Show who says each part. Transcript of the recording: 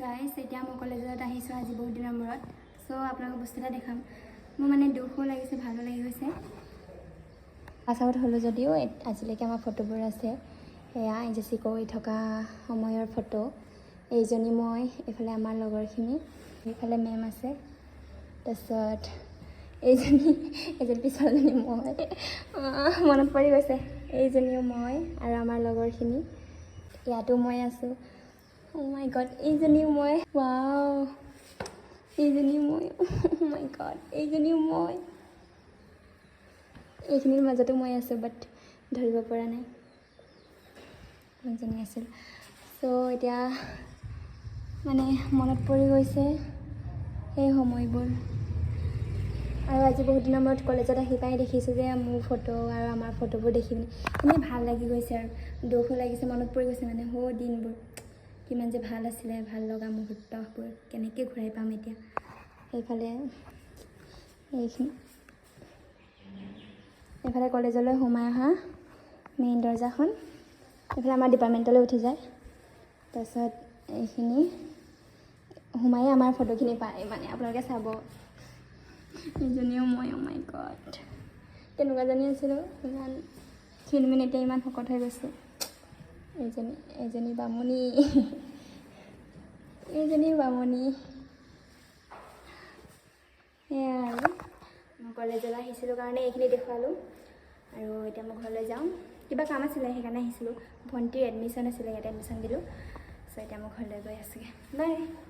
Speaker 1: guys এতিয়া মই কলেজত আহিছোঁ আজি বহুত দিনৰ মূৰত চ' আপোনালোকক বস্তু এটা দেখাম মোৰ মানে দুখো লাগিছে ভালো লাগি গৈছে পাছ আউট হ'লোঁ যদিও আজিলৈকে আমাৰ ফটোবোৰ আছে সেয়া জেচি কৰি থকা সময়ৰ ফটো এইজনী মই এইফালে আমাৰ লগৰখিনি এইফালে মেম আছে তাৰপিছত এইজনী পিছলজনী মই মনত পৰি গৈছে এইজনীও মই আৰু আমাৰ লগৰখিনি ইয়াতো মই আছোঁ Oh my god, এইজনীও মই wow এইজনীও মই oh my god এইজনীও মই এইখিনিৰ মাজতো মই আছোঁ বাট ধৰিব পৰা নাই কোনজনী আছিল চ' এতিয়া মানে মনত পৰি গৈছে সেই সময়বোৰ আৰু আজি বহুত দিনৰ মূৰত কলেজত আহি পাই দেখিছোঁ যে মোৰ ফটো আৰু আমাৰ ফটোবোৰ দেখি পিনে এনেই ভাল লাগি গৈছে আৰু দুখো লাগিছে মনত পৰি গৈছে মানে সৌ দিনবোৰ কিমান যে ভাল আছিলে ভাল লগা মুহূৰ্তবোৰ কেনেকৈ ঘূৰাই পাম এতিয়া সেইফালে এইখিনি এইফালে কলেজলৈ সোমাই অহা মেইন দৰ্জাখন এইফালে আমাৰ ডিপাৰ্টমেণ্টলৈ উঠি যায় তাৰপিছত এইখিনি সোমায়ে আমাৰ ফটোখিনি পায় মানে আপোনালোকে চাব এইজনীও মই oh my god কেনেকুৱাজনী আছিলোঁ ইমান ক্ষীণ এতিয়া ইমান শকত হৈ গৈছে এইজনী বামুণী সেয়া আৰু মই কলেজলৈ আহিছিলোঁ কাৰণে এইখিনি দেখুৱালোঁ আৰু এতিয়া মই ঘৰলৈ যাওঁ কিবা কাম আছিলে সেইকাৰণে আহিছিলোঁ ভণ্টিৰ এডমিশ্যন আছিলে ইয়াতে এডমিশ্যন দিলোঁ চ' এতিয়া মই ঘৰলৈ গৈ আছোঁগৈ বাই